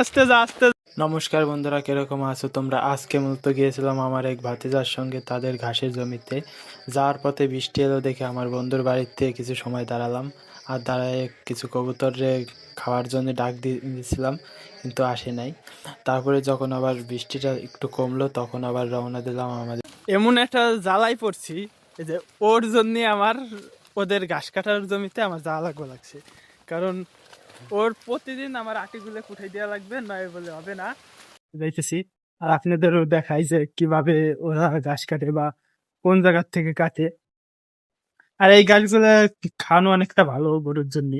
আস্তে যা আস্তে। নমস্কার বন্ধুরা, কিরকম আছো তোমরা? আজকে মূলত গিয়েছিলাম আমার এক ভাতিজার সঙ্গে তাদের ঘাসের জমিতে। যাওয়ার পথে বৃষ্টি এলো দেখে আমার বন্ধুর বাড়িতে কিছু সময় দাঁড়ালাম, আর দাঁড়ায় কিছু কবুতরে খাওয়ার জন্য ডাক দিয়েছিলাম, কিন্তু আসে নাই। তারপরে যখন আবার বৃষ্টিটা একটু কমলো তখন আবার রওনা দিলাম আমাদের। এমন একটা জ্বালাই পড়ছি যে ওর জন্য আমার ওদের ঘাস কাটার জমিতে আমার যাওয়া লাগছে, কারণ ওর প্রতিদিন আমার আটিগুলো কুঠাই দেওয়া লাগবে, নয় বলে হবে না। যাইতেছি আর আপনাদেরও দেখাই যে কিভাবে ওরা ঘাস কাটে বা কোন জায়গার থেকে কাটে। আর এই গাছগুলো খাওয়ানো অনেকটা ভালো গরুর জন্য,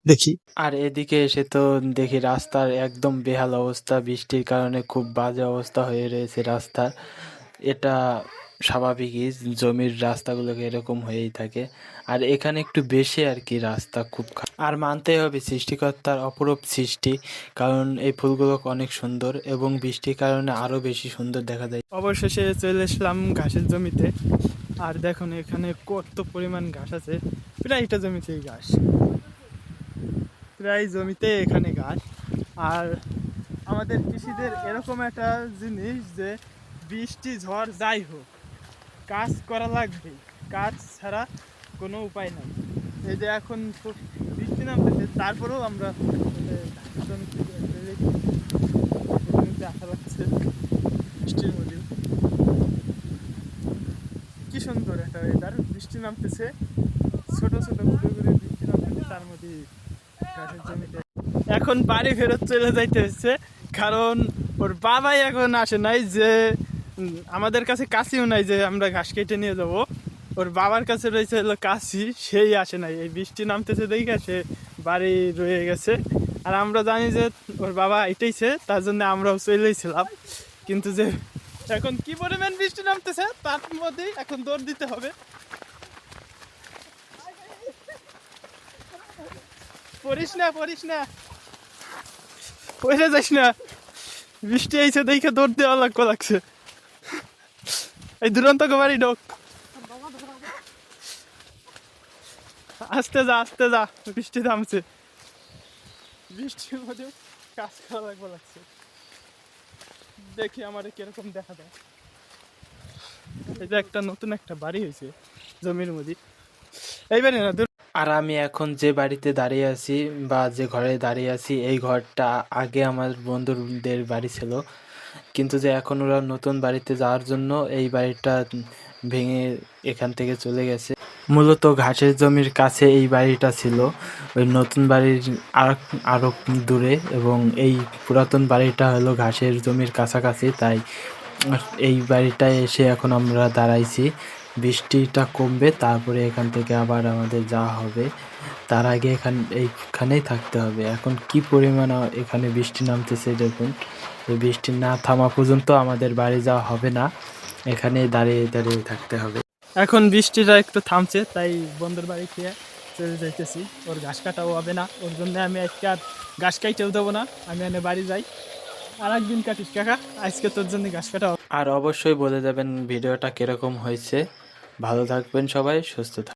দেখি। আর এদিকে এসে তো দেখি রাস্তার একদম বেহাল অবস্থা, বৃষ্টির কারণে খুব বাজে অবস্থা হয়ে রয়েছে রাস্তার। এটা স্বাভাবিকই, জমির রাস্তাগুলোকে এরকম হয়েই থাকে। আর এখানে একটু বেশি আর কি রাস্তা খুব আর মানতেই হবে সৃষ্টিকর্তার অপরূপ সৃষ্টি, কারণ এই ফুলগুলো অনেক সুন্দর এবং বৃষ্টির কারণে আরো বেশি সুন্দর দেখা যায়। অবশেষে চলে এসলাম ঘাসের জমিতে, আর দেখুন এখানে কত পরিমাণ ঘাস আছে। প্রায় এটা জমিতেই ঘাস, প্রায় জমিতে এখানে ঘাস। আর আমাদের কৃষিদের এরকম একটা জিনিস যে বৃষ্টি ঝড় যাই হোক কাজ করা লাগবে, কাজ ছাড়া কোনো উপায় নাই। এই যে এখন বৃষ্টি নামতেছে, তারপরেও আমরা আশা লাগছে বৃষ্টির মধ্যে। কি সুন্দর একটা ওয়েদার, বৃষ্টি নামতেছে, ছোট ছোট ঘুরে ঘুরে বৃষ্টি নামতেছে, তার মধ্যে ঘাসের জমিতে। এখন বাড়ি ফেরত চলে যাইতে হচ্ছে, কারণ ওর বাবাই এখন আসে নাই, যে আমাদের কাছে কাশিও নাই যে আমরা ঘাস কেটে নিয়ে যাব। ওর বাবার কাছে রয়েছে হলো কাশি, সেই আসে নাই। এই বৃষ্টি নামতেছে দেখে সে বাড়ি রয়ে গেছে। আর আমরা জানি যে ওর বাবা এটাইছে, তার জন্য আমরাও চলেইছিলাম। কিন্তু যে এখন কি পরিমাণ বৃষ্টি নামতেছে তার মধ্যেই এখন দৌড় দিতে হবে। পড়িস না পড়ে যাস না, বৃষ্টি আইছে দেখে দৌড় দেওয়া লাগছে। এই দুরন্ত বাড়ি ঢোক, আস্তে যা বৃষ্টি থামছে। বৃষ্টির মধ্যে কাজ করা লাগছে, দেখি আমার কিরকম দেখা যায়। এই যে একটা নতুন একটা বাড়ি হয়েছে জমির মধ্যে, এই বাড়ি না। আর আমি এখন যে বাড়িতে দাঁড়িয়ে আছি বা যে ঘরে দাঁড়িয়ে আছি, এই ঘরটা আগে আমার বন্ধুদের বাড়ি ছিল, কিন্তু যে এখন ওরা নতুন বাড়িতে যাওয়ার জন্য এই বাড়িটা ভেঙে এখান থেকে চলে গেছে। মূলত ঘাসের জমির কাছে এই বাড়িটা ছিল, ওই নতুন বাড়ির আরো দূরে, এবং এই পুরাতন বাড়িটা হলো ঘাসের জমির কাছাকাছি। তাই এই বাড়িটায় এসে এখন আমরা দাঁড়াইছি, বৃষ্টিটা কমবে তারপরে এখান থেকে আবার আমাদের যাওয়া হবে। তার আগে এইখানেই থাকতে হবে। এখন কি পরিমাণ এখানে বৃষ্টি নামতেছে দেখুন, এই বৃষ্টি না থামা পর্যন্ত আমাদের বাড়ি যাওয়া হবে না, এখানে দাঁড়িয়ে দাঁড়িয়ে থাকতে হবে। এখন বৃষ্টিটা একটু থামছে, তাই বন্ধুর বাড়ি খেয়ে চলে যাইতেছি। ওর ঘাস কাটাও হবে না, ওর জন্য আমি আজকে আর ঘাস কাইতেও দেবো না, আমি এনে বাড়ি যাই। আর একদিন কাটিস কাকা, আজকে তোর জন্য ঘাস কাটা। আর অবশ্যই বলে দেবেন ভিডিওটা কিরকম হয়েছে। ভালো থাকবেন সবাই, সুস্থ থাকবেন।